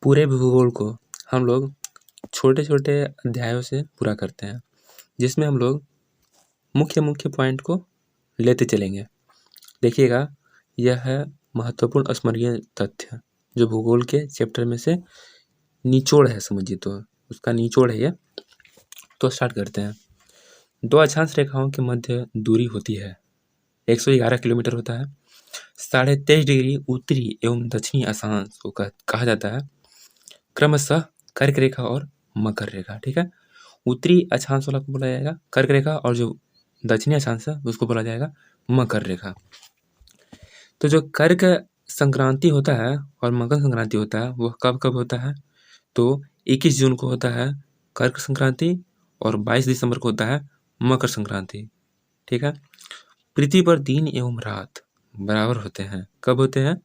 पूरे भूगोल को हम लोग छोटे छोटे अध्यायों से पूरा करते हैं, जिसमें हम लोग मुख्य मुख्य पॉइंट को लेते चलेंगे। देखिएगा, यह है महत्वपूर्ण स्मरणीय तथ्य जो भूगोल के चैप्टर में से निचोड़ है, समझिए तो उसका निचोड़ है ये। तो स्टार्ट करते हैं। दो अक्षांश रेखाओं के मध्य दूरी होती है 111 किलोमीटर होता है। 23.5 डिग्री उत्तरी एवं दक्षिणी अक्षांश को कहा जाता है क्रमशः कर्क रेखा और मकर रेखा। ठीक है, उत्तरी अक्षांश वाला को बोला जाएगा कर्क रेखा और जो दक्षिणी अक्षांश है उसको बोला जाएगा मकर रेखा। तो जो कर्क संक्रांति होता है और मकर संक्रांति होता है वह कब कब होता है? तो 21 जून को होता है कर्क संक्रांति और 22 दिसंबर को होता है मकर संक्रांति। ठीक है, पृथ्वी पर दिन एवं रात बराबर होते हैं। कब होते हैं,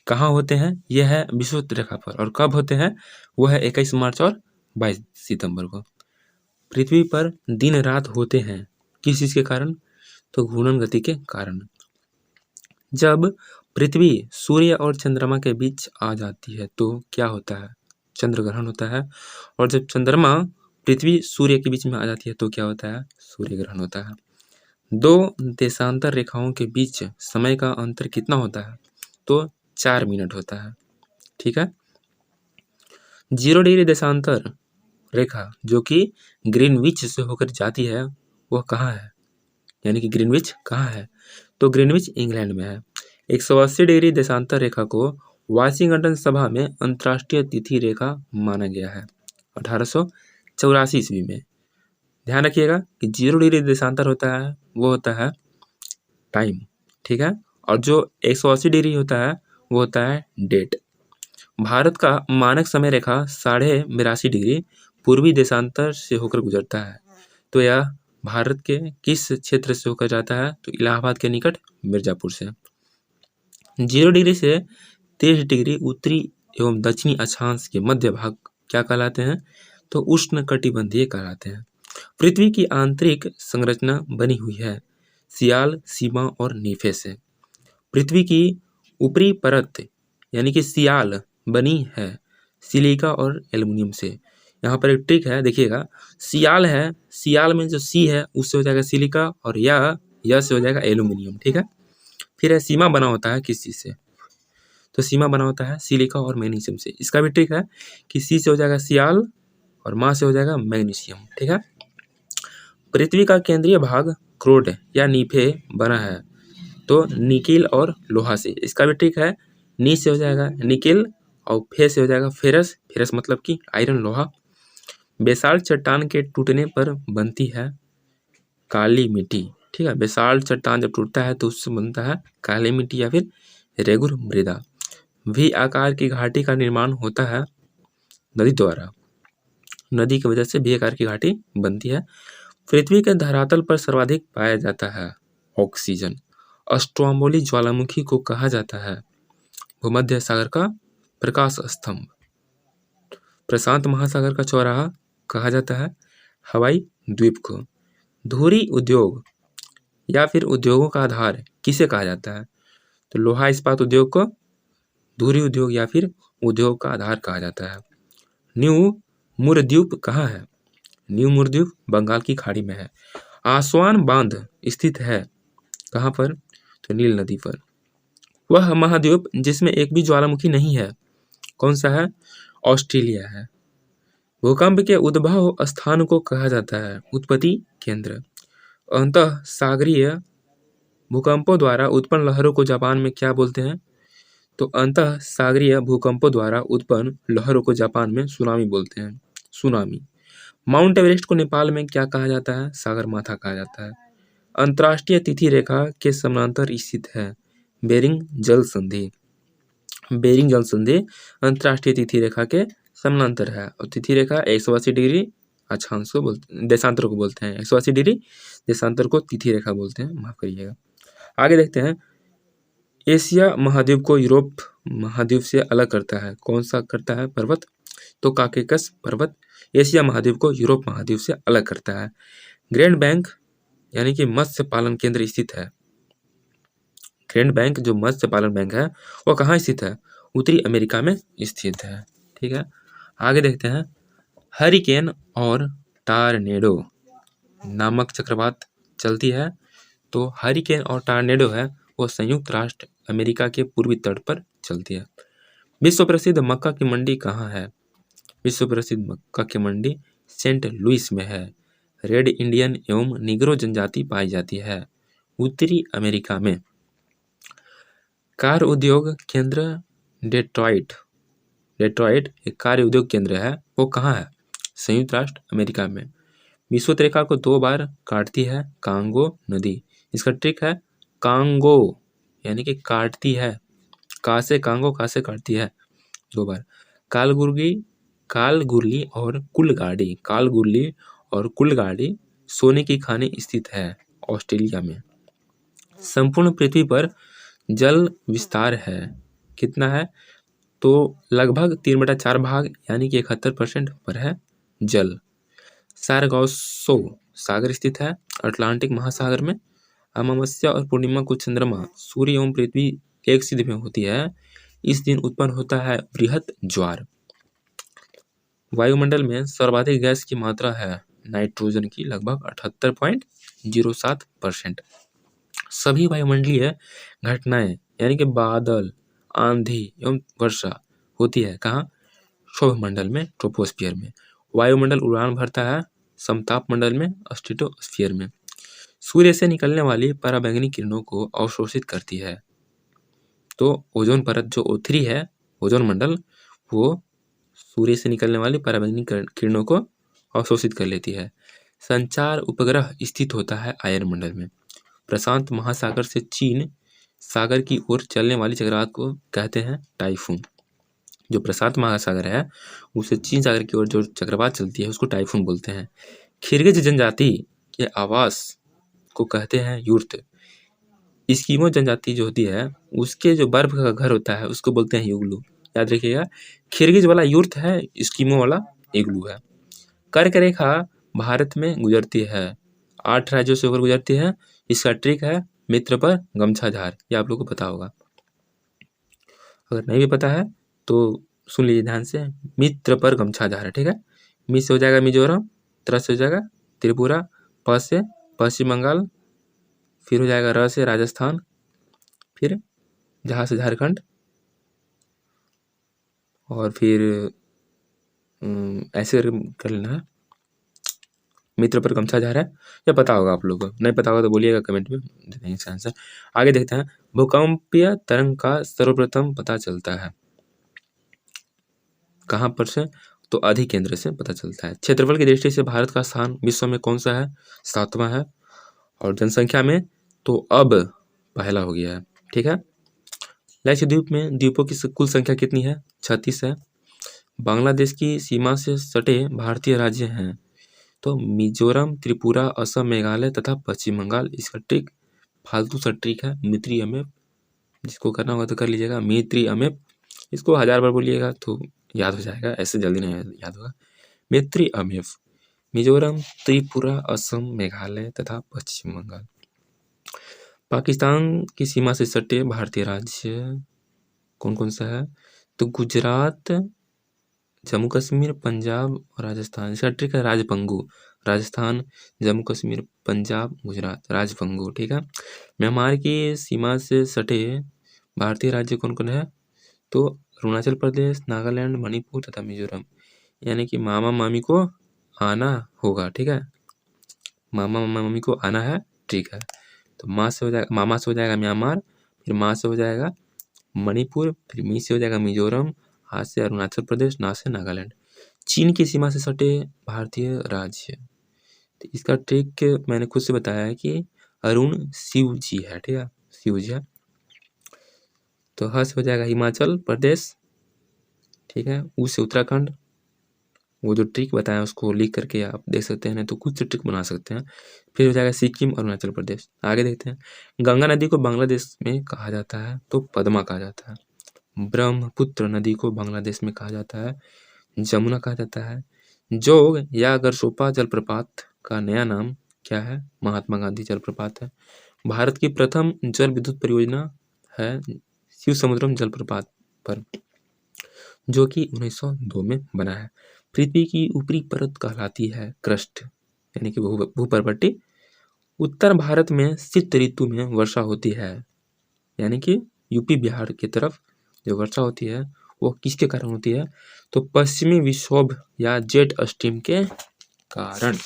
कहाँ होते हैं? यह है विषुवत रेखा पर। और कब होते हैं? वह है 21 मार्च और 22 सितंबर को। पृथ्वी पर दिन रात होते हैं किस चीज़ के कारण? तो घूर्णन गति के कारण। जब पृथ्वी सूर्य और चंद्रमा के बीच आ जाती है तो क्या होता है? चंद्र ग्रहण होता है। और जब चंद्रमा पृथ्वी सूर्य के बीच में आ जाती है तो क्या होता है? सूर्य ग्रहण होता है। दो देशांतर रेखाओं के बीच समय का अंतर कितना होता है? तो 4 मिनट होता है। ठीक है, 0 डिग्री देशांतर रेखा जो कि ग्रीनविच से होकर जाती है वह कहाँ है? यानी कि ग्रीनविच कहाँ है? तो ग्रीनविच इंग्लैंड में है। 180 डिग्री देशांतर रेखा को वाशिंगटन सभा में अंतर्राष्ट्रीय तिथि रेखा माना गया है 1884 ईस्वी में। ध्यान रखिएगा कि 0 डिग्री देशांतर होता है वो होता है टाइम। ठीक है, और जो 180 डिग्री होता है वो होता है डेट। भारत का मानक समय रेखा 82.5 डिग्री पूर्वी देशांतर से होकर गुजरता है। तो यह भारत के किस क्षेत्र से होकर जाता है? तो इलाहाबाद के निकट मिर्जापुर से। 0 डिग्री से 23 डिग्री उत्तरी एवं दक्षिणी अक्षांश के मध्य भाग क्या कहलाते हैं? तो उष्णकटिबंधीय कहलाते हैं। पृथ्वी की आंतरिक संरचना बनी हुई है सियाल, सीमा और नीफे से। पृथ्वी की ऊपरी परत यानी कि सियाल बनी है सिलिका और एल्युमिनियम से। यहाँ पर एक ट्रिक है, देखिएगा, सियाल है, सियाल में जो सी है उससे हो जाएगा सिलिका और या से हो जाएगा एल्युमिनियम। ठीक है, फिर है सीमा बना होता है किस चीज़ से? तो सीमा बना होता है सिलिका और मैग्नीशियम से। इसका भी ट्रिक है कि सी से हो जाएगा सियाल और मा से हो जाएगा मैग्नीशियम। ठीक है, पृथ्वी का केंद्रीय भाग क्रोड या नीफे बना है तो निकिल और लोहा से। इसका भी ट्रिक है, नी से हो जाएगा निकिल और फे से हो जाएगा फेरस। फेरस मतलब कि आयरन, लोहा। बेसाल्ट चट्टान के टूटने पर बनती है काली मिट्टी। ठीक है, बेसाल्ट चट्टान जब टूटता है तो उससे बनता है काली मिट्टी या फिर रेगुर मृदा। वी आकार की घाटी का निर्माण होता है नदी द्वारा। नदी की वजह से वी आकार की घाटी बनती है। पृथ्वी के धरातल पर सर्वाधिक पाया जाता है ऑक्सीजन। अस्ट्रोम्बोली ज्वालामुखी को कहा जाता है भूमध्य सागर का प्रकाश स्तंभ। प्रशांत महासागर का चौराहा कहा जाता है हवाई द्वीप को। धुरी उद्योग या फिर उद्योगों का आधार किसे कहा जाता है? तो लोहा इस्पात उद्योग को धुरी उद्योग या फिर उद्योग का आधार कहा जाता है। न्यू मुरद्वीप कहाँ है? न्यू मुरद्वीप बंगाल की खाड़ी में है। आसवान बांध स्थित है कहाँ पर? तो नील नदी पर। वह महाद्वीप जिसमें एक भी ज्वालामुखी नहीं है कौन सा है? ऑस्ट्रेलिया है। भूकंप के उद्भव स्थान को कहा जाता है उत्पत्ति केंद्र। अंतः सागरीय भूकंपों द्वारा उत्पन्न लहरों को जापान में क्या बोलते हैं? तो अंतः सागरीय भूकंपों द्वारा उत्पन्न लहरों को जापान में सुनामी बोलते हैं, सुनामी। माउंट एवरेस्ट को नेपाल में क्या कहा जाता है? सागरमाथा कहा जाता है। अंतर्राष्ट्रीय तिथि रेखा के समानांतर स्थित है बेरिंग जल संधि। बेरिंग जल संधि अंतर्राष्ट्रीय तिथि रेखा के समानांतर है और तिथि रेखा 180 डिग्री अक्षांश को बोलते, देशांतर को बोलते हैं। 180 डिग्री देशांतर को तिथि रेखा बोलते हैं, माफ करिएगा। आगे देखते हैं, एशिया महाद्वीप को यूरोप महाद्वीप से अलग करता है कौन सा करता है पर्वत? तो काकेकस पर्वत एशिया महाद्वीप को यूरोप महाद्वीप से अलग करता है। ग्रैंड बैंक यानी कि मत्स्य पालन केंद्र स्थित है। ग्रैंड बैंक जो मत्स्य पालन बैंक है वो कहाँ स्थित है? उत्तरी अमेरिका में स्थित है। ठीक है, आगे देखते हैं। हरिकेन और टार्नेडो नामक चक्रवात चलती है। तो हरिकेन और टार्नेडो है वो संयुक्त राष्ट्र अमेरिका के पूर्वी तट पर चलती है। विश्व प्रसिद्ध मक्का की मंडी कहाँ है? विश्व प्रसिद्ध मक्का की मंडी सेंट लुइस में है। रेड इंडियन एवं निग्रो जनजाति पाई जाती है उत्तरी अमेरिका में। कार उद्योग केंद्र डेट्रॉइट एक कार उद्योग केंद्र है, वो कहाँ है? संयुक्त राष्ट्र अमेरिका में। विषुवत रेखा को 2 बार काटती है कांगो नदी। इसका ट्रिक है कांगो, यानी कि काटती है, का से कांगो, का से काटती है 2 बार। कालगुर्ली और कुलगाड़ी सोने की खानी स्थित है ऑस्ट्रेलिया में। संपूर्ण पृथ्वी पर जल विस्तार है, कितना है? तो लगभग 3/4 भाग यानी कि 71% पर है जल। सारगासो सागर स्थित है अटलांटिक महासागर में। अमावस्या और पूर्णिमा को चंद्रमा, सूर्य एवं पृथ्वी एक सिद्ध में होती है। इस दिन उत्पन्न होता है बृहत ज्वार। वायुमंडल में सर्वाधिक गैस की मात्रा है नाइट्रोजन की, लगभग 78.07%। सभी वायुमंडलीय घटनाएं यानी कि बादल, आंधी एवं वर्षा होती है कहाँ? क्षोभ मंडल में, ट्रोपोस्फियर में। वायुमंडल उड़ान भरता है समताप मंडल में, स्ट्रेटोस्फियर में। सूर्य से निकलने वाली पराबैंगनी किरणों को अवशोषित करती है। तो ओजोन परत जो O3 है, ओजोन मंडल, वो सूर्य से निकलने वाली पराबैंगनी किरणों को अवशोषित कर लेती है। संचार उपग्रह स्थित होता है आयन मंडल में। प्रशांत महासागर से चीन सागर की ओर चलने वाली चक्रवात को कहते हैं टाइफून। जो प्रशांत महासागर है उसे चीन सागर की ओर जो चक्रवात चलती है उसको टाइफून बोलते हैं। खिरगिज जनजाति के आवास को कहते हैं युर्त। इस्किमो जनजाति जो होती है उसके जो बर्फ का घर होता है उसको बोलते हैं युगलू। याद रखिएगा, खिरगिज वाला युर्त है, इस्किमो वाला इग्लू है। कर्क रेखा भारत में गुजरती है, 8 राज्यों से होकर गुजरती है। इसका ट्रिक है मित्र पर गमछा झार, ये आप लोग को पता होगा। अगर नहीं भी पता है तो सुन लीजिए ध्यान से, मित्र पर गमछा झार है। ठीक है, मी से हो जाएगा मिजोरम, त्र से हो जाएगा त्रिपुरा, प से पश्चिम बंगाल, फिर हो जाएगा र से राजस्थान, फिर जहाँ से झारखंड, और फिर ऐसे कर लेना है। मित्र पर गमछा झार है, ये पता होगा आप लोगों को। नहीं पता होगा तो बोलिएगा कमेंट में, देते हैं इसका आंसर। आगे देखते हैं। भूकंपीय तरंग का सर्वप्रथम पता चलता है कहाँ पर से? तो अधिकेंद्र से पता चलता है। क्षेत्रफल की दृष्टि से भारत का स्थान विश्व में कौन सा है? 7वां है। और जनसंख्या में तो अब पहला हो गया है। ठीक है, लक्षद्वीप में द्वीपों की कुल संख्या कितनी है? 36 है। बांग्लादेश की सीमा से सटे भारतीय राज्य हैं तो मिजोरम, त्रिपुरा, असम, मेघालय तथा पश्चिम बंगाल। इसका ट्रिक फालतू सा ट्रिक है, मित्री अमेप। जिसको करना होगा तो कर लीजिएगा, मित्री अमेप। इसको 1000 बार बोलिएगा तो याद हो जाएगा, ऐसे जल्दी नहीं याद होगा। मित्री अमेप, मिजोरम, त्रिपुरा, असम, मेघालय तथा पश्चिम बंगाल। पाकिस्तान की सीमा से सटे भारतीय राज्य कौन कौन सा है? तो गुजरात, जम्मू कश्मीर, पंजाब और राजस्थान। इसका ट्रिक है राजपंगू। राजस्थान, जम्मू कश्मीर, पंजाब, गुजरात, राजपंगू। ठीक है, म्यांमार की सीमा से सटे भारतीय राज्य कौन कौन है? तो अरुणाचल प्रदेश, नागालैंड, मणिपुर तथा मिजोरम। यानी कि मामा मामी को आना होगा। ठीक है, मामा मामी को आना है, ठीक है। तो माँ से हो जाएगा, मामा से हो जाएगा म्यांमार, फिर माँ से हो जाएगा मणिपुर, फिर मी से हो जाएगा मिजोरम, हा से अरुणाचल प्रदेश, ना से नागालैंड। चीन की सीमा से सटे भारतीय राज्य, तो इसका ट्रिक मैंने खुद से बताया है कि अरुण शिव जी है। ठीक है, शिव जी है। तो ह से हो जाएगा हिमाचल प्रदेश, ठीक है। ऊ से उत्तराखंड। वो जो ट्रिक बताया उसको लिख करके आप देख सकते हैं, नहीं तो खुद से ट्रिक बना सकते हैं। फिर हो जाएगा सिक्किम, अरुणाचल प्रदेश। आगे देखते हैं। गंगा नदी को बांग्लादेश में कहा जाता है तो पद्मा कहा जाता है। ब्रह्मपुत्र नदी को बांग्लादेश में कहा जाता है जमुना कहा जाता है। जोग या गरसोपा जलप्रपात का नया नाम क्या है? महात्मा गांधी जलप्रपात है। भारत की प्रथम जल विद्युत परियोजना है शिव समुद्रम जलप्रपात। पर, जो कि 1902 में बना है। पृथ्वी की ऊपरी परत कहलाती है क्रस्ट, यानी कि भूपर्वटी। उत्तर भारत में शीत ऋतु में वर्षा होती है, यानी कि यूपी बिहार की तरफ जो वर्षा होती है वो किसके कारण होती है? तो पश्चिमी विक्षोभ या जेट स्ट्रीम के कारण।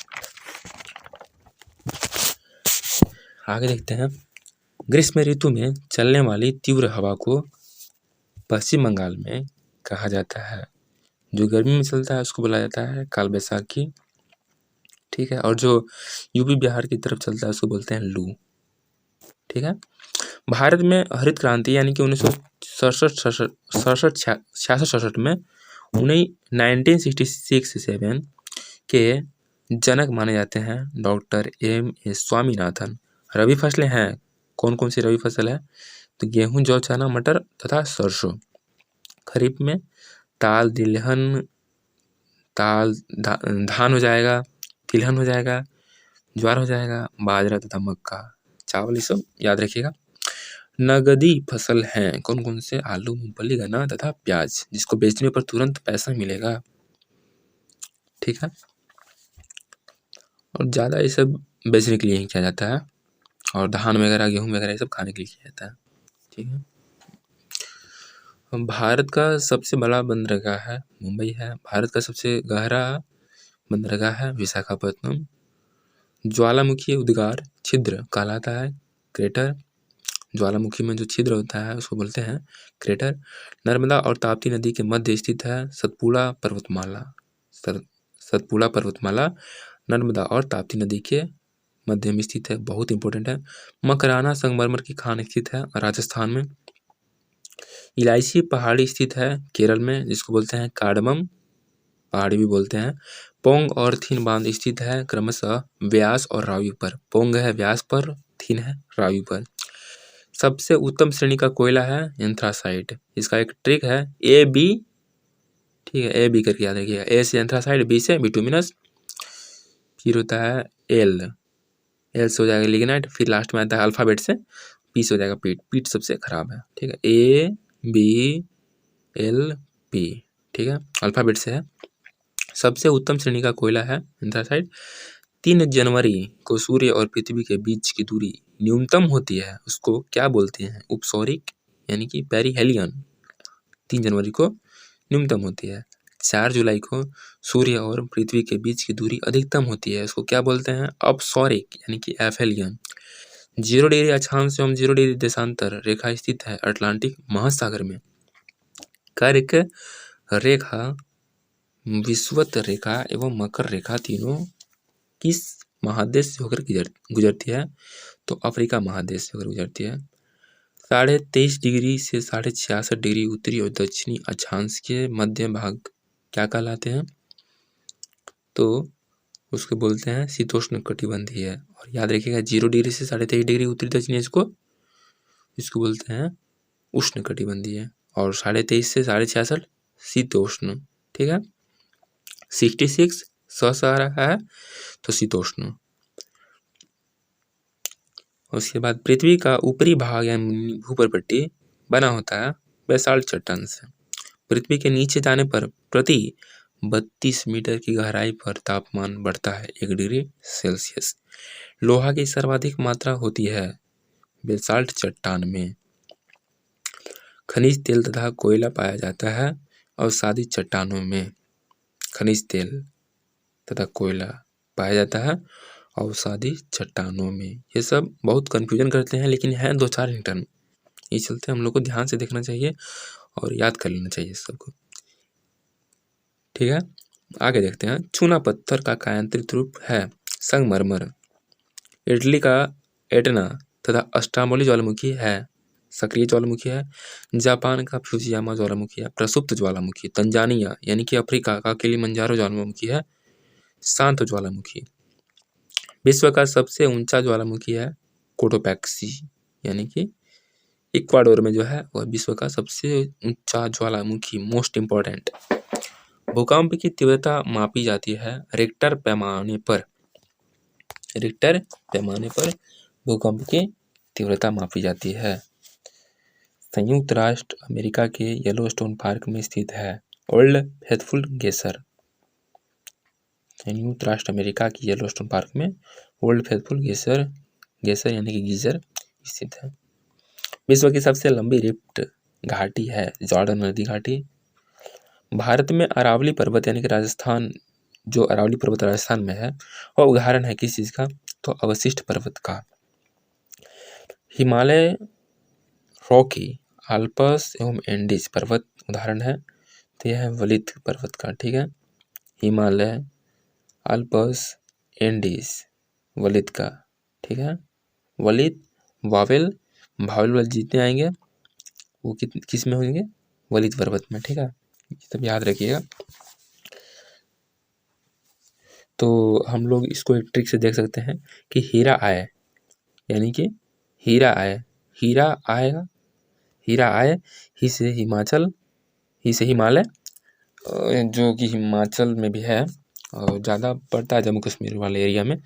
आगे देखते हैं। ग्रीष्म ऋतु में चलने वाली तीव्र हवा को पश्चिम बंगाल में कहा जाता है। जो गर्मी में चलता है उसको बोला जाता है काल बैसाखी, ठीक है। और जो यूपी बिहार की तरफ चलता है उसको बोलते हैं लू, ठीक है। भारत में हरित क्रांति यानी कि 1966 में 1966 के जनक माने जाते हैं डॉक्टर M.A. स्वामीनाथन। रबी फसलें हैं, कौन कौन सी रबी फसल है? तो गेहूं, जौ, चना, मटर तथा सरसों। खरीफ में दाल, तिलहन, धान हो जाएगा, तिलहन हो जाएगा, ज्वार हो जाएगा, बाजरा तथा मक्का, चावल, ये सब याद रखिएगा। नगदी फसल हैं, कौन कौन से? आलू, मूंगफली, गन्ना तथा प्याज, जिसको बेचने पर तुरंत पैसा मिलेगा, ठीक है। और ज़्यादा ये सब बेचने के लिए ही किया जाता है, और धान वगैरह, गेहूँ वगैरह ये सब खाने के लिए किया जाता है, ठीक है। भारत का सबसे बड़ा बंदरगाह है मुंबई है। भारत का सबसे गहरा बंदरगाह है विशाखापत्तनम। ज्वालामुखी उद्गार छिद्र कहलाता है क्रेटर। ज्वालामुखी में जो छिद्र होता है उसको बोलते हैं क्रेटर। नर्मदा और ताप्ती नदी के मध्य स्थित है सतपुड़ा पर्वतमाला। सतपुड़ा पर्वतमाला नर्मदा और ताप्ती नदी के मध्य में स्थित है, बहुत इंपॉर्टेंट है। मकराना संगमरमर की खान स्थित है राजस्थान में। इलायची पहाड़ी स्थित है केरल में, जिसको बोलते हैं कार्डमम पहाड़ी भी बोलते हैं। पोंग और थिन बांध स्थित है क्रमशः व्यास और रावी पर। पोंग है व्यास पर, थिन है रावी पर। सबसे उत्तम श्रेणी का कोयला है एंथ्रासाइट। इसका एक ट्रिक है AB, ठीक है, AB करके याद रखिएगा। A से एंथ्रासाइट, B से बिटुमिनस, फिर होता है L से हो जाएगा लिग्नाइट, फिर लास्ट में आता है अल्फाबेट से P से हो जाएगा पीट। पीट सबसे खराब है, ठीक है, ABLP, ठीक है, अल्फाबेट से है। सबसे उत्तम श्रेणी का कोयला है एंथ्रासाइट। 3 जनवरी को सूर्य और पृथ्वी के बीच की दूरी न्यूनतम होती है, उसको क्या बोलते हैं? उपसौरिक, यानी कि पेरिहेलियन। 3 जनवरी को न्यूनतम होती है। 4 जुलाई को सूर्य और पृथ्वी के बीच की दूरी अधिकतम होती है, उसको क्या बोलते हैं? अपसौरिक, यानी कि एफेलियन। 0 डिग्री अक्षांश एवं 0 डिग्री देशांतर रेखा स्थित है अटलांटिक महासागर में। कर्क रेखा, विषुवत रेखा एवं मकर रेखा तीनों किस महादेश से होकर गुजरती है? तो अफ्रीका महादेश से होकर गुजरती है। 23.5 डिग्री से 66.5 डिग्री उत्तरी और दक्षिणी अक्षांश के मध्य भाग क्या कहलाते हैं? तो उसको बोलते हैं शीतोष्ण कटिबंधीय। और याद रखिएगा 0 डिग्री से 23.5 डिग्री उत्तरी दक्षिणी इसको बोलते हैं उष्ण कटिबंधीय, और 23.5 से 66.5 शीतोष्ण, ठीक है। 66 ससारा है तो शीतोष्ण। उसके बाद पृथ्वी का ऊपरी भाग यानी भूपर्वटी बना होता है बेसाल्ट चट्टान से। पृथ्वी के नीचे जाने पर प्रति 32 मीटर की गहराई पर तापमान बढ़ता है 1 डिग्री सेल्सियस। लोहा की सर्वाधिक मात्रा होती है बेसाल्ट चट्टान में। खनिज तेल तथा कोयला पाया जाता है अवसादी चट्टानों में। खनिज तेल तथा कोयला पाया जाता है अवसादी चट्टानों में। ये सब बहुत कन्फ्यूजन करते हैं, लेकिन हैं 2-4 इंटर्न, इस चलते हम लोग को ध्यान से देखना चाहिए और याद कर लेना चाहिए सबको, ठीक है। आगे देखते हैं। चूना पत्थर का कायांतरित रूप है संगमरमर। इटली का एटना तथा अस्टामोली ज्वालामुखी है सक्रिय ज्वालामुखी है। जापान का फ्यूजियामा ज्वालामुखी है प्रसुप्त ज्वालामुखी। तंजानिया यानी कि अफ्रीका का किलिमंजारो ज्वालामुखी है शांत ज्वालामुखी। विश्व का सबसे ऊंचा ज्वालामुखी है कोटोपैक्सी, यानी कि इक्वाडोर में जो है वह विश्व का सबसे ऊंचा ज्वालामुखी, मोस्ट इम्पोर्टेंट। भूकंप की तीव्रता मापी जाती है रिक्टर पैमाने पर। रिक्टर पैमाने पर भूकंप की तीव्रता मापी जाती है। संयुक्त राष्ट्र अमेरिका के येलोस्टोन पार्क में स्थित है ओल्ड फेथफुल गेसर। संयुक्त राष्ट्र अमेरिका के येलोस्टोन पार्क में ओल्ड फेथफुल गेसर गेसर यानी कि गीजर स्थित है। विश्व की सबसे लंबी रिफ्ट घाटी है जॉर्डन नदी घाटी। भारत में अरावली पर्वत यानी कि राजस्थान, जो अरावली पर्वत राजस्थान में है, वह उदाहरण है किस चीज़ का? तो अवशिष्ट पर्वत का। हिमालय, रॉकी, आल्पस एवं एंडीज पर्वत उदाहरण है, तो यह है वलित पर्वत का। ठीक है, हिमालय, आल्पस, एंडीज वलित का। ठीक है, वलित, वावेल, भावल जितने आएंगे वो किस में होंगे? वलित पर्वत में। ठीक है, सब याद रखिएगा। तो हम लोग इसको एक ट्रिक से देख सकते हैं कि हीरा आए, यानी कि हीरा आए, हीरा आएगा, हीरा आए, ही से हिमाचल, ही से हिमालय, जो कि हिमाचल में भी है और ज़्यादा पड़ता है जम्मू कश्मीर वाले एरिया में।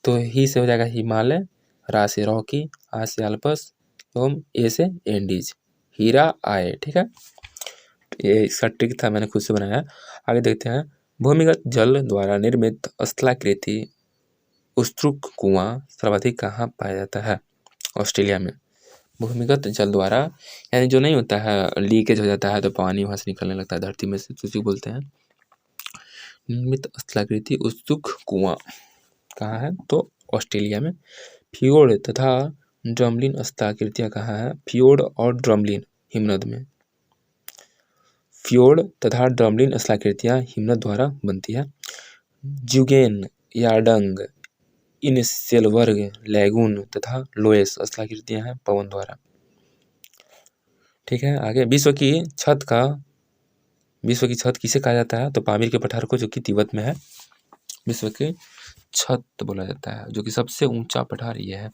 तो ही से हो जाएगा हिमालय, रा से रॉकी, आ से आल्पस एवं ए से एंडीज, हीरा आए। ठीक है, ये इसका ट्रिक था, मैंने खुद से बनाया। आगे देखते हैं। भूमिगत जल द्वारा निर्मित स्थलाकृति उत्सुक कुआं सर्वाधिक कहाँ पाया जाता है? ऑस्ट्रेलिया में। भूमिगत जल द्वारा यानी जो नहीं होता है, लीकेज हो जाता है तो पानी वहाँ से निकलने लगता है धरती में से, तो उसी को बोलते हैं निर्मित स्थलाकृति उत्सुक कुआं। कहाँ है? तो ऑस्ट्रेलिया में। फ्योर्ड तथा ड्रमलिन स्थलाकृतियाँ कहाँ है? फ्योर्ड और ड्रमलिन हिमनद में। फ्योर्ड तथा ड्रमलिन स्थलाकृतियाँ हिमनद द्वारा बनती है। जुगेन, यार्डंग, इनसेलबर्ग, लैगून तथा लोएस स्थलाकृतियाँ हैं पवन द्वारा। ठीक है, आगे विश्व की छत किसे कहा जाता है? तो पामीर के पठार को, जो कि तिब्बत में है, विश्व की छत बोला जाता है, जो कि सबसे ऊंचा पठार ये है।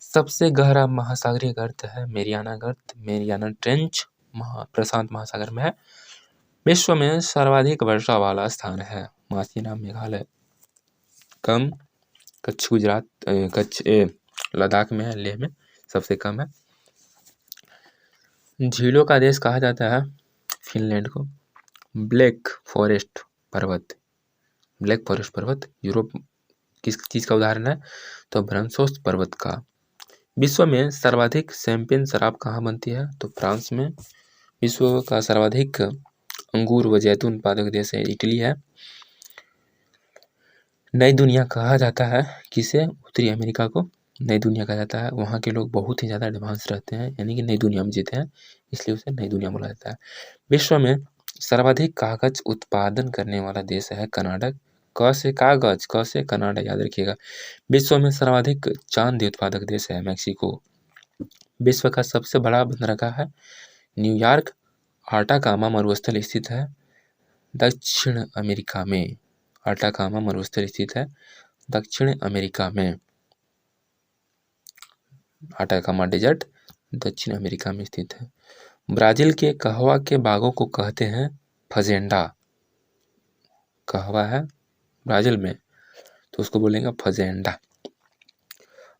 सबसे गहरा महासागरीय गर्त है मेरियाना गर्त, मेरियाना ट्रेंच, प्रशांत महासागर में है। विश्व में सर्वाधिक वर्षा वाला स्थान है मासीना मेघालय, कम कच्छ गुजरात, लद्दाख में है, लेह में सबसे कम है। झीलों का देश कहा जाता है फिनलैंड को। ब्लैक फॉरेस्ट पर्वत यूरोप किस चीज़ का उदाहरण है? तो ब्रंसोस पर्वत का। विश्व में सर्वाधिक शैंपेन शराब कहाँ बनती है? तो फ्रांस में। विश्व का सर्वाधिक अंगूर व जैतून उत्पादक देश है इटली है। नई दुनिया कहा जाता है किसे? उत्तरी अमेरिका को नई दुनिया कहा जाता है। वहाँ के लोग बहुत ही ज़्यादा एडवांस रहते हैं, यानी कि नई दुनिया में जीते हैं, इसलिए उसे नई दुनिया बोला जाता है। विश्व में सर्वाधिक कागज उत्पादन करने वाला देश है कनाडा। क से कागज, क से कनाडा, याद रखिएगा। विश्व में सर्वाधिक चांदी उत्पादक देश है मैक्सिको। विश्व का सबसे बड़ा बंदरगाह है न्यूयॉर्क। आटाकामा मरुस्थल स्थित है दक्षिण अमेरिका में। आटाकामा मरुस्थल स्थित है दक्षिण अमेरिका में। आटाकामा डेजर्ट दक्षिण अमेरिका में स्थित है। ब्राज़ील के कहवा के बागों को कहते हैं फजेंडा। कहवा है ब्राज़ील में, तो उसको बोलेंगे फजेंडा।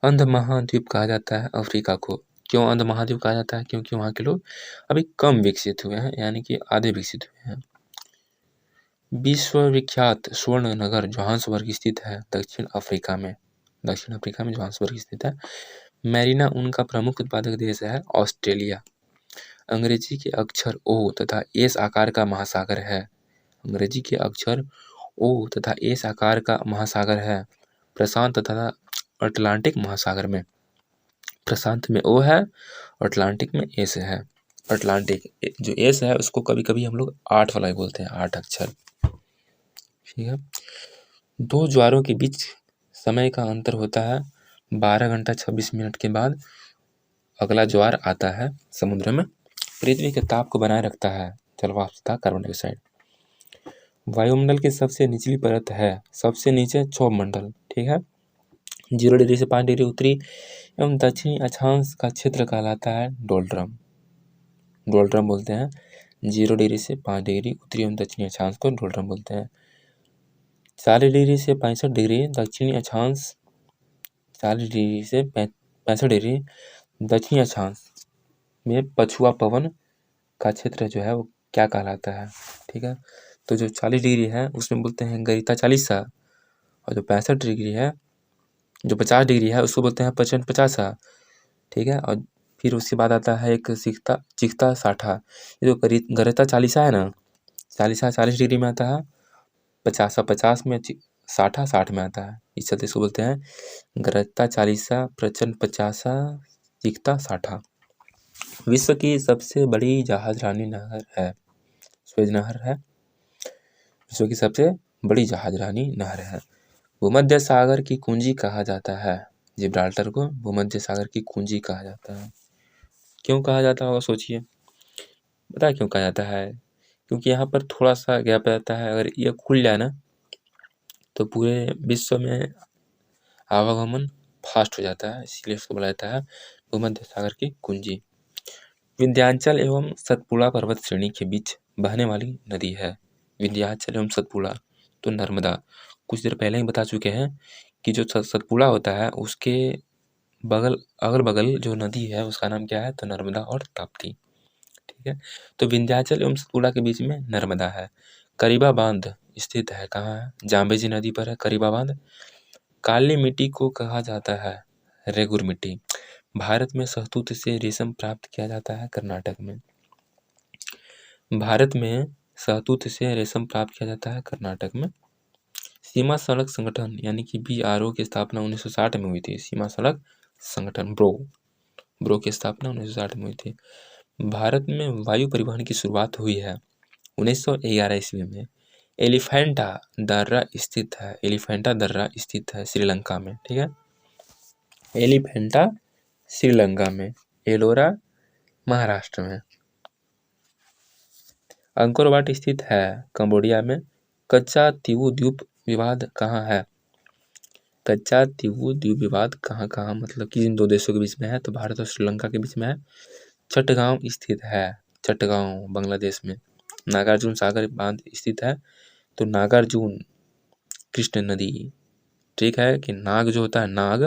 अंध महाद्वीप कहा जाता है अफ्रीका को। क्यों अंध महाद्वीप कहा जाता है? क्योंकि वहाँ के लोग अभी कम विकसित हुए हैं, यानी कि आधे विकसित हुए हैं। विश्व विख्यात स्वर्ण नगर जोहान्सबर्ग स्थित है दक्षिण अफ्रीका में। दक्षिण अफ्रीका में जोहान्सबर्ग स्थित है। मैरीना ऊन का प्रमुख उत्पादक देश है ऑस्ट्रेलिया। अंग्रेजी के अक्षर ओ तथा एस आकार का महासागर है। अंग्रेजी के अक्षर ओ तथा एस आकार का महासागर है प्रशांत तथा अटलांटिक महासागर में। प्रशांत में ओ है, अटलांटिक में एस है। अटलांटिक जो एस है उसको कभी कभी हम लोग 8 वाला ही बोलते हैं, 8 अक्षर। ठीक है, दो ज्वारों के बीच समय का अंतर होता है 12 घंटा 26 मिनट के बाद अगला ज्वार आता है समुद्र में। पृथ्वी के ताप को बनाए रखता है जलवाष्प तथा कार्बन डाइऑक्साइड। वायुमंडल की सबसे निचली परत है सबसे नीचे क्षोभ मंडल। ठीक है, 0 डिग्री से 5 डिग्री उत्तरी एवं दक्षिणी अक्षांश का क्षेत्र कहलाता है डोल्ड्रम। डोल्ड्रम बोलते हैं 0 डिग्री से 5 डिग्री उत्तरी एवं दक्षिणी अक्षांश को डोल्ड्रम बोलते हैं। 40 डिग्री से 65 डिग्री दक्षिणी अक्षांश, 40 डिग्री से 65 डिग्री दक्षिणी अक्षांश में पछुआ पवन का क्षेत्र जो है वो क्या कहलाता है। ठीक है, तो जो 40 डिग्री है उसमें बोलते हैं गरिता 40सा, और जो 65 डिग्री है, जो 50 डिग्री है उसको बोलते हैं पचन 50सा। ठीक है, और फिर उसके बाद आता है एक चिख्ता चिख्ता 60। ये जो गरिता 40सा है ना, 40सा 40 डिग्री में आता है, 50सा 50 में, 60 60 में आता है। इस चलते इसको बोलते हैं गरिता 40सा, प्रचंड 50सा, चिख्ता 60। विश्व की सबसे बड़ी जहाजरानी नहर है, स्वेज नहर है, विश्व की सबसे बड़ी जहाजरानी नहर है। भूमध्य सागर की कुंजी कहा जाता है, जिब्राल्टर को भूमध्य सागर की कुंजी कहा जाता है। क्यों कहा जाता होगा सोचिए, पता है क्यों कहा जाता है? क्योंकि यहाँ पर थोड़ा सा गैप रहता है, अगर ये खुल जाए ना तो पूरे विश्व में आवागमन फास्ट हो जाता है, इसलिए इसको बोला जाता है भूमध्य सागर की कुंजी। विंध्याचल एवं सतपुड़ा पर्वत श्रेणी के बीच बहने वाली नदी है, विंध्याचल एवं सतपुड़ा, तो नर्मदा। कुछ देर पहले ही बता चुके हैं कि जो सतपुड़ा होता है उसके बगल अगल बगल जो नदी है उसका नाम क्या है, तो नर्मदा और ताप्ती। ठीक है, तो विंध्याचल एवं सतपुड़ा के बीच में नर्मदा है। करीबा बांध स्थित है, कहाँ है? जाम्बेजी नदी पर है करीबा बांध। काली मिट्टी को कहा जाता है रेगुर मिट्टी। भारत में शहतूत से रेशम प्राप्त किया जाता है कर्नाटक में। भारत में शहतूत से रेशम प्राप्त किया जाता है कर्नाटक में। सीमा सड़क संगठन यानी कि BRO की स्थापना 1960 में हुई थी। सीमा सड़क संगठन ब्रो की स्थापना 1960 में हुई थी। भारत में वायु परिवहन की शुरुआत हुई है 1911 ईस्वी में। एलिफेंटा दर्रा स्थित है, एलिफेंटा दर्रा स्थित है श्रीलंका में। ठीक है, एलिफेंटा श्रीलंका में, एलोरा महाराष्ट्र में। अंकोर वाट स्थित है कंबोडिया में। कच्चा तीवू द्वीप विवाद कहाँ है? कच्चा तीवू द्वीप विवाद कहाँ कहाँ मतलब कि इन दो देशों के बीच में है, तो भारत और श्रीलंका के बीच में है। चटगांव स्थित है, चटगांव बांग्लादेश में। नागार्जुन सागर बांध स्थित है, तो नागार्जुन कृष्ण नदी। ठीक है, कि नाग जो होता है नाग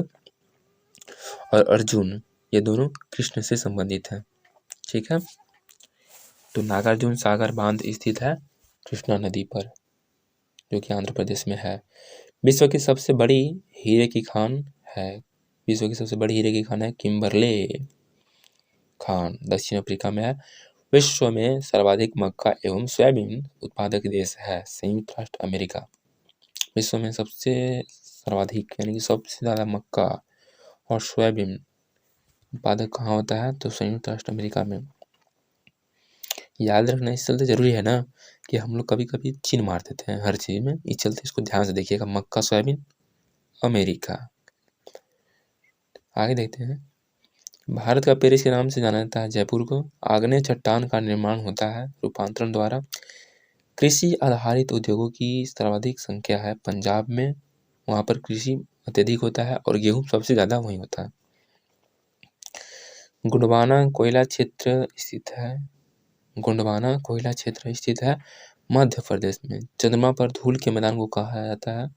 और अर्जुन ये दोनों कृष्ण से संबंधित हैं। ठीक है, तो नागार्जुन सागर बांध स्थित है कृष्णा नदी पर, जो कि आंध्र प्रदेश में है। विश्व की सबसे बड़ी हीरे की खान है, विश्व की सबसे बड़ी हीरे की खान है किम्बरले खान, दक्षिण अफ्रीका में है। विश्व में सर्वाधिक मक्का एवं सोयाबीन उत्पादक देश है संयुक्त राष्ट्र अमेरिका। विश्व में सबसे सर्वाधिक यानी कि सबसे ज़्यादा मक्का और सोयाबीन उत्पादक कहाँ होता है, तो संयुक्त राष्ट्र अमेरिका में। याद रखना इस चलते ज़रूरी है ना कि हम लोग कभी कभी चिन्ह मार देते हैं हर चीज़ में, इस चलते इसको ध्यान से देखिएगा। मक्का सोयाबीन अमेरिका। आगे देखते हैं। भारत का पेरिस के नाम से जाना जाता है जयपुर को। आग्नेय चट्टान का निर्माण होता है रूपांतरण द्वारा। कृषि आधारित उद्योगों की सर्वाधिक संख्या है पंजाब में, वहाँ पर कृषि अत्यधिक होता है और गेहूँ सबसे ज़्यादा वहीं होता है। गोंडवाना कोयला क्षेत्र स्थित है, गोंडवाना कोयला क्षेत्र स्थित है मध्य प्रदेश में। चंद्रमा पर धूल के मैदान को कहा जाता है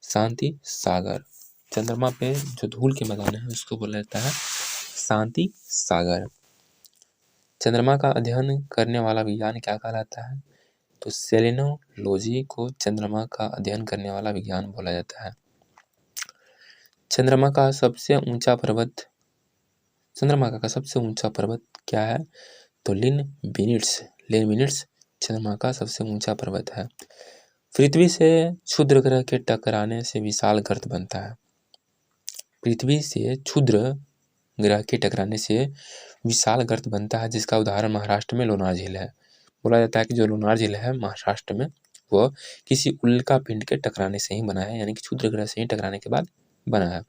शांति सागर। चंद्रमा पे जो धूल के मैदान है उसको बोला जाता है शांति सागर। चंद्रमा का अध्ययन करने वाला विज्ञान क्या कहलाता है, तो सेलेनोलॉजी को चंद्रमा का अध्ययन करने वाला विज्ञान बोला जाता है। चंद्रमा का सबसे ऊंचा पर्वत क्या है, तो लिनविनिट्स चंद्रमा का सबसे ऊंचा पर्वत है। पृथ्वी से क्षुद्र ग्रह के टकराने से विशाल गर्त बनता है। पृथ्वी से क्षुद्र ग्रह के टकराने से विशाल गर्त बनता है, जिसका उदाहरण महाराष्ट्र में लोनार झील है। बोला जाता है कि जो लोनार झील है महाराष्ट्र में वो किसी उल्का पिंड के टकराने से ही बना है, यानी कि क्षुद्र ग्रह से ही टकराने के बाद बना है।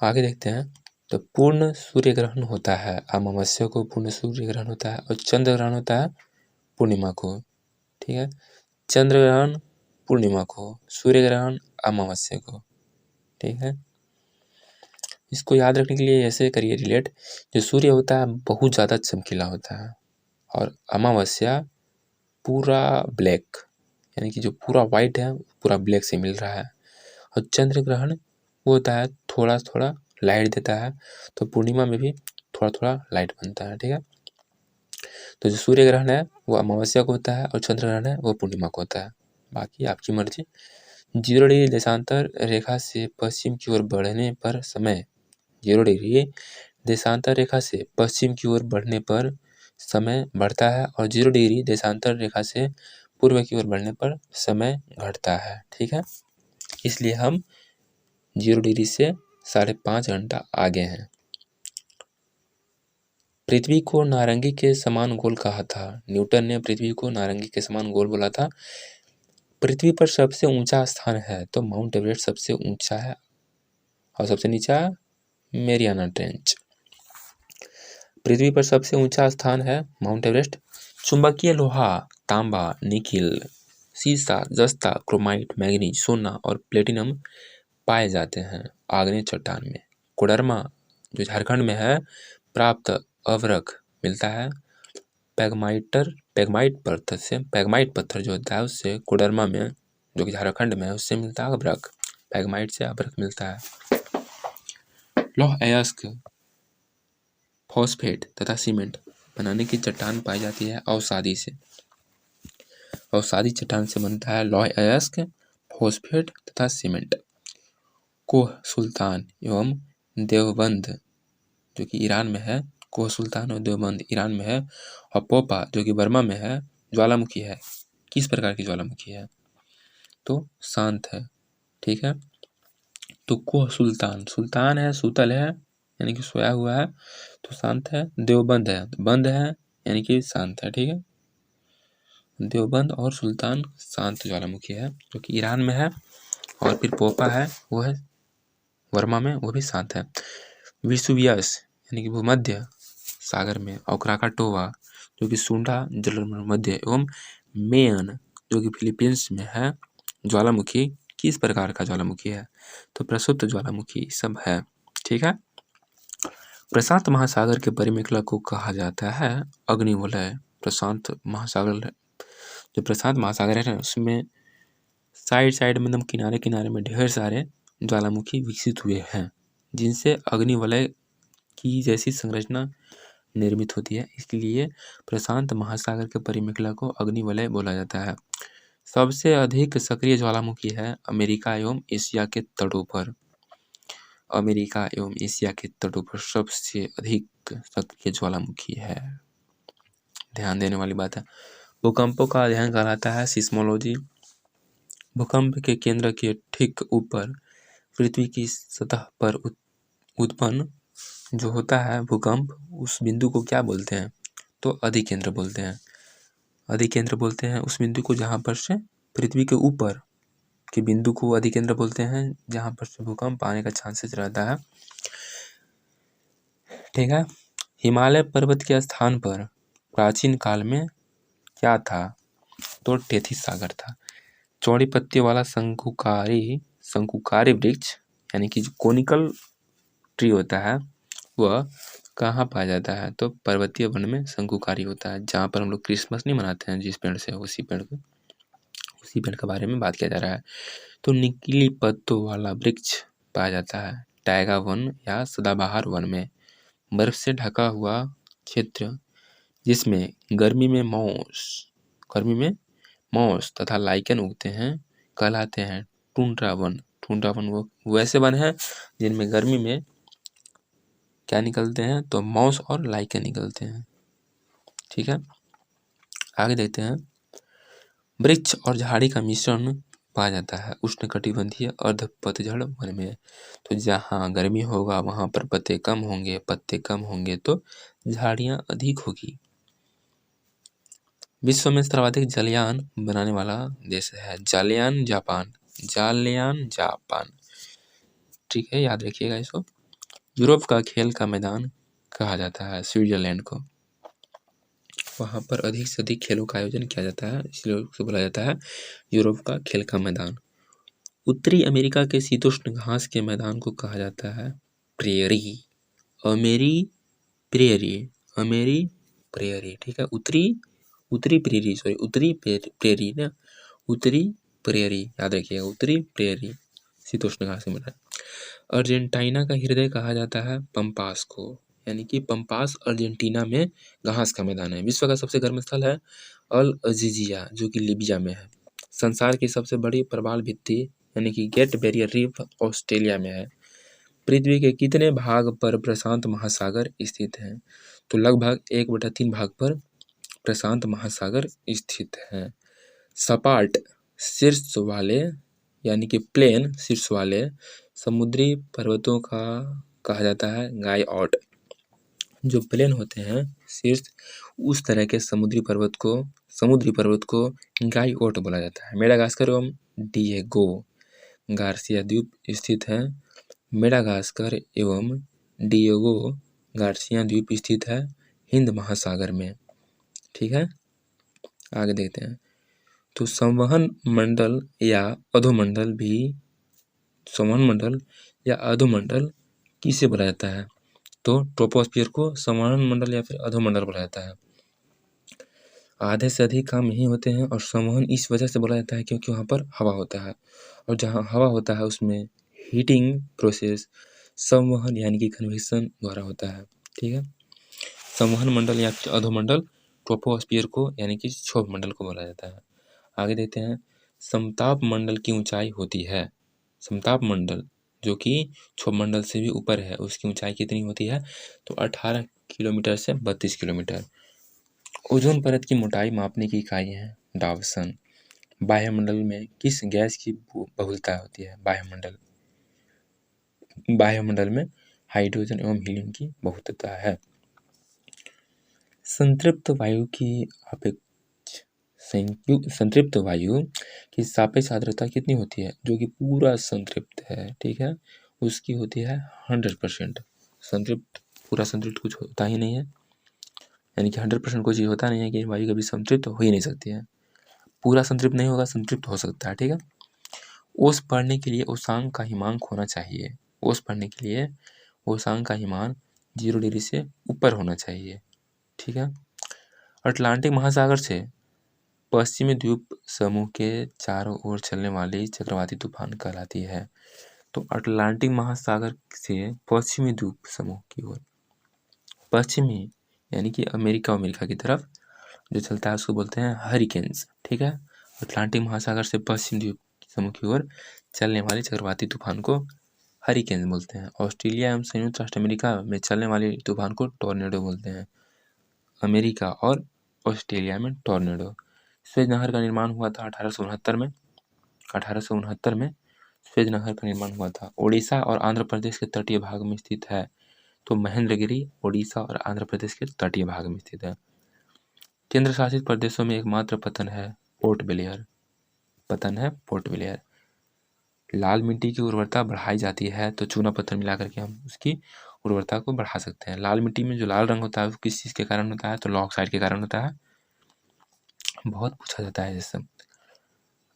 आगे देखते हैं। तो पूर्ण सूर्य ग्रहण होता है अमावस्या को, पूर्ण सूर्य ग्रहण होता है, और चंद्र ग्रहण होता है पूर्णिमा को। ठीक है, चंद्र ग्रहण पूर्णिमा को, सूर्य ग्रहण अमावस्या को। ठीक है, इसको याद रखने के लिए ऐसे करिए रिलेट, जो सूर्य होता है बहुत ज़्यादा चमकीला होता है और अमावस्या पूरा ब्लैक, यानी कि जो पूरा वाइट है पूरा ब्लैक से मिल रहा है, और चंद्र ग्रहण वो होता है थोड़ा थोड़ा लाइट देता है, तो पूर्णिमा में भी थोड़ा थोड़ा लाइट बनता है। ठीक है, तो जो सूर्य ग्रहण है वो अमावस्या को होता है और चंद्र ग्रहण है वो पूर्णिमा को होता है। बाकी आपकी मर्जी। 0 डिग्री देशांतर रेखा से पश्चिम की ओर बढ़ने पर समय 0 डिग्री देशांतर रेखा से पश्चिम की ओर बढ़ने पर समय बढ़ता है और 0 डिग्री देशांतर रेखा से पूर्व की ओर बढ़ने पर समय घटता है। ठीक है, इसलिए हम 0 डिग्री से 5.5 घंटा आगे हैं। पृथ्वी को नारंगी के समान गोल कहा था। न्यूटन ने पृथ्वी को नारंगी के समान गोल बोला था। पृथ्वी पर सबसे ऊंचा स्थान है तो माउंट एवरेस्ट सबसे ऊंचा है और सबसे नीचा मेरियाना ट्रेंच। पृथ्वी पर सबसे ऊंचा स्थान है माउंट एवरेस्ट। चुंबकीय लोहा तांबा, निकिल, सीसा, जस्ता, क्रोमाइट, मैग्नीज, सोना और प्लेटिनम पाए जाते हैं आग्नेय चट्टान में। कोडरमा जो झारखंड में है प्राप्त अवरक मिलता है पैगमाइट पत्थर जो होता है उससे कोडरमा में जो कि झारखंड में है उससे मिलता है अवरक। पैगमाइट से अवरक मिलता है। लौह अयस्क, फॉस्फेट तथा सीमेंट बनाने की चट्टान पाई जाती है अवसादी से। अवसादी चट्टान से बनता है लौह अयस्क, फॉस्फेट तथा सीमेंट। कोह सुल्तान एवं देवबंद जो कि ईरान में है, कोह सुल्तान और देवबंद ईरान में है, और पोपा जो कि बर्मा में है ज्वालामुखी है। किस प्रकार की ज्वालामुखी है? तो शांत है। ठीक है, तो कोह सुल्तान है, सूतल है यानी कि सोया हुआ है तो शांत है। देवबंद है तो बंद है यानी कि शांत है। ठीक है, देवबंद और सुल्तान शांत ज्वालामुखी है जो कि ईरान में है, और फिर पोपा है वो है वर्मा में, वो भी शांत है। विसुवियस यानी कि भूमध्य सागर में, और क्राकाटोवा जो कि सुंडा जलमध्य एवं मेयन जो कि फिलीपींस में है ज्वालामुखी किस प्रकार का ज्वालामुखी है? तो प्रसुप्त ज्वालामुखी सब है। ठीक है, प्रशांत महासागर के परिमेखला को कहा जाता है अग्निवलय। प्रशांत महासागर जो प्रशांत महासागर है उसमें साइड में एकदम किनारे में ढेर सारे ज्वालामुखी विकसित हुए हैं जिनसे अग्निवलय की जैसी संरचना निर्मित होती है, इसलिए प्रशांत महासागर के परिमेखला को अग्निवलय बोला जाता है। सबसे अधिक सक्रिय ज्वालामुखी है अमेरिका एवं एशिया के तटों पर। अमेरिका एवं एशिया के तटों पर सबसे अधिक सक्रिय ज्वालामुखी है। ध्यान देने वाली बात है। भूकंपों का अध्ययन कहलाता है सिस्मोलॉजी। भूकंप के केंद्र के ठीक ऊपर पृथ्वी की सतह पर उत्पन्न जो होता है भूकंप, उस बिंदु को क्या बोलते हैं? तो अधिकेंद्र बोलते हैं। अधिकेंद्र बोलते हैं उस बिंदु को जहाँ पर से पृथ्वी के ऊपर के बिंदु को अधिकेंद्र बोलते हैं जहाँ पर से भूकंप आने का चांसेस रहता है। ठीक है, हिमालय पर्वत के स्थान पर प्राचीन काल में क्या था? तो टेथिस सागर था। चौड़ी पत्तियों वाला शंकुकारी वृक्ष यानी कि जो कोनिकल ट्री होता है वह कहाँ पाया जाता है? तो पर्वतीय वन में शंकुकारी होता है। जहाँ पर हम लोग क्रिसमस नहीं मनाते हैं जिस पेड़ से, उसी पेड़ के बारे में बात किया जा रहा है। तो निकीली पत्तों वाला वृक्ष पाया जाता है टाइगा वन या सदाबहार वन में। बर्फ से ढका हुआ क्षेत्र जिसमें गर्मी में मॉस तथा लाइकेन उगते हैं कहलाते हैं टुंड्रा वन। टुंड्रा वन वो वैसे वन है जिनमें गर्मी में क्या निकलते हैं? तो मॉस और लाइकेन निकलते हैं। ठीक है, आगे देखते हैं। वृक्ष और झाड़ी का मिश्रण पाया जाता है उष्णकटिबंधीय अर्ध पतझड़ वन में। तो जहाँ गर्मी होगा वहाँ पर पत्ते कम होंगे तो झाड़ियाँ अधिक होगी। विश्व में सर्वाधिक जलयान बनाने वाला देश है जालियान जापान। ठीक है, याद रखिएगा इसको। यूरोप का खेल का मैदान कहा जाता है स्विट्जरलैंड को। वहाँ पर अधिक से अधिक खेलों का आयोजन किया जाता है, इसलिए उसे बोला जाता है यूरोप का खेल का मैदान। उत्तरी अमेरिका के शीतोष्ण घास के मैदान को कहा जाता है प्रेयरी। Amery prairie. ठीक है, उत्तरी प्रेयरी याद रखिएगा। उत्तरी प्रेयरी शीतोष्ण घास के मैदान। अर्जेंटीना का हृदय कहा जाता है पंपास को, यानी कि पंपास अर्जेंटीना में घास का मैदान है। विश्व का सबसे गर्म स्थल है अल अजीजिया, जो कि लीबिया में है। संसार की सबसे बड़ी प्रवाल भित्ति यानी कि ग्रेट बैरियर रीफ ऑस्ट्रेलिया में है। पृथ्वी के कितने भाग पर प्रशांत महासागर स्थित है? तो लगभग 1/3 भाग पर प्रशांत महासागर स्थित है। सपाट शीर्ष वाले यानी कि प्लेन शीर्ष वाले समुद्री पर्वतों का कहा जाता है गाइऑट। जो प्लेन होते हैं शीर्ष, उस तरह के समुद्री पर्वत को गाइऑट बोला जाता है। मेडागास्कर एवं डिएगो गार्सिया द्वीप स्थित है। मेडागास्कर एवं डिएगो गार्सिया द्वीप स्थित है हिंद महासागर में। ठीक है, आगे देखते हैं। तो संवहन मंडल या अधोमंडल किसे बोला जाता है? तो ट्रोपोस्फियर को संवहन मंडल या फिर अधोमंडल बोला जाता है। आधे से अधिक काम यही होते हैं और संवहन इस वजह से बोला जाता है क्योंकि वहाँ पर हवा होता है, और जहाँ हवा होता है उसमें हीटिंग प्रोसेस संवहन यानी कि कन्वेक्शन द्वारा होता है। ठीक है, संवहन मंडल या फिर अधोमंडल ट्रोपोस्फियर को यानी कि क्षोभ मंडल को बोला जाता है। आगे देखते हैं। समताप मंडल की ऊंचाई होती है, समताप मंडल जो कि क्षोभ मंडल से भी ऊपर है, उसकी ऊंचाई कितनी होती है? तो 18 किलोमीटर से 32 किलोमीटर। ओजोन परत की मोटाई मापने की इकाई है डावसन। वायुमंडल में किस गैस की बहुलता होती है? वायुमंडल में हाइड्रोजन एवं हीलियम की बहुलता है। संतृप्त वायु की सापेक्ष आर्द्रता कितनी होती है? जो कि पूरा संतृप्त है, ठीक है, उसकी होती है 100%। पूरा संतृप्त कुछ होता ही नहीं है, यानी कि 100% कोई चीज़ होता नहीं है कि वायु कभी संतृप्त हो ही नहीं सकती है। पूरा संतृप्त नहीं होगा, संतृप्त हो सकता है। ठीक है, ओस पढ़ने के लिए ओसांग का हिमांक होना चाहिए। ओस पढ़ने के लिए ओसांग का हिमांक 0 डिग्री से ऊपर होना चाहिए। ठीक है, अटलांटिक महासागर से पश्चिमी द्वीप समूह के चारों ओर चलने वाली चक्रवाती तूफान कहलाती है। तो अटलांटिक महासागर से पश्चिमी द्वीप समूह की ओर, पश्चिमी यानी कि अमेरिका की तरफ जो चलता है उसको बोलते हैं हरिकेन्स। ठीक है, अटलांटिक महासागर से पश्चिम द्वीप समूह की ओर चलने वाली चक्रवाती तूफान को हरिकेन्स बोलते हैं। ऑस्ट्रेलिया एवं संयुक्त राष्ट्र अमेरिका में चलने वाली तूफान को टॉर्नेडो बोलते हैं। अमेरिका और ऑस्ट्रेलिया में टॉर्नेडो। स्वेज नहर का निर्माण हुआ था 1869 में स्वेज नहर का निर्माण हुआ था। ओडिशा और आंध्र प्रदेश के तटीय भाग में स्थित है। तो महेंद्रगिरी ओडिशा और आंध्र प्रदेश के तटीय भाग में स्थित है। केंद्र शासित प्रदेशों में एकमात्र पतन है पोर्ट ब्लेयर। लाल मिट्टी की उर्वरता बढ़ाई जाती है, तो चूना पत्थर मिला करके हम उसकी उर्वरता को बढ़ा सकते हैं। लाल मिट्टी में जो लाल रंग होता है वो किस चीज़ के कारण होता है? तो लॉग साइड के कारण होता है। बहुत पूछा जाता है जैसे।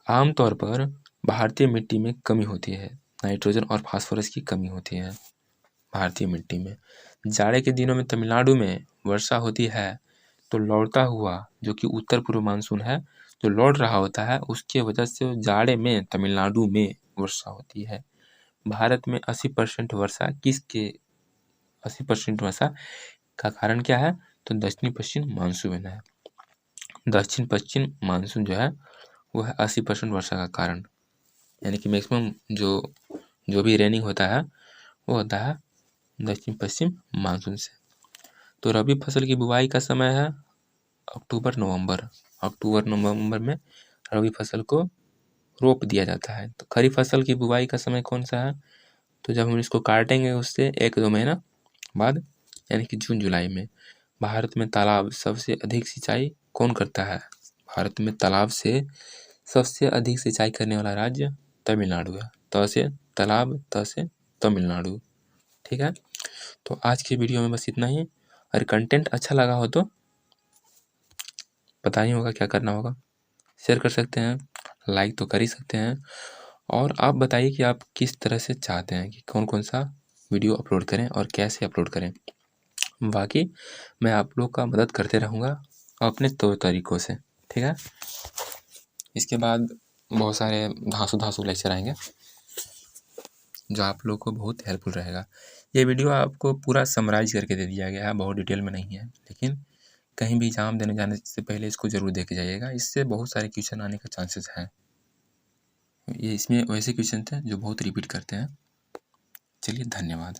आमतौर पर भारतीय मिट्टी में कमी होती है, नाइट्रोजन और फास्फोरस की कमी होती है भारतीय मिट्टी में। जाड़े के दिनों में तमिलनाडु में वर्षा होती है, तो लौटता हुआ जो कि उत्तर पूर्व मानसून है जो लौट रहा होता है, उसके वजह से जाड़े में तमिलनाडु में वर्षा होती है। भारत में 80% वर्षा 80% वर्षा का कारण क्या है? तो दक्षिण पश्चिम मानसून है। दक्षिण पश्चिम मानसून जो है वो है 80% वर्षा का कारण, यानी कि मैक्सिमम जो भी रेनिंग होता है वो होता है दक्षिण पश्चिम मानसून से। तो रबी फसल की बुआई का समय है अक्टूबर नवंबर में रबी फसल को रोप दिया जाता है। तो खरीफ फसल की बुआई का समय कौन सा है? तो जब हम इसको काटेंगे उससे 1-2 महीना बाद, यानी कि जून जुलाई में। भारत में तालाब सबसे अधिक सिंचाई कौन करता है? भारत में तालाब से सबसे अधिक सिंचाई करने वाला राज्य तमिलनाडु है। त से तमिलनाडु। ठीक है, तो आज की वीडियो में बस इतना ही। अगर कंटेंट अच्छा लगा हो तो पता ही होगा क्या करना होगा, शेयर कर सकते हैं, लाइक तो कर ही सकते हैं, और आप बताइए कि आप किस तरह से चाहते हैं कि कौन कौन सा वीडियो अपलोड करें और कैसे अपलोड करें। बाकी मैं आप लोग का मदद करते रहूँगा अपने तरीक़ों से। ठीक है, इसके बाद बहुत सारे धांसू लेक्चर आएंगे। जो आप लोग को बहुत हेल्पफुल रहेगा। ये वीडियो आपको पूरा समराइज़ करके दे दिया गया है, बहुत डिटेल में नहीं है, लेकिन कहीं भी एग्ज़ाम देने जाने से पहले इसको ज़रूर देख के जाइएगा। इससे बहुत सारे क्वेश्चन आने का चांसेस हैं। ये इसमें वैसे क्वेश्चन थे जो बहुत रिपीट करते हैं। चलिए, धन्यवाद।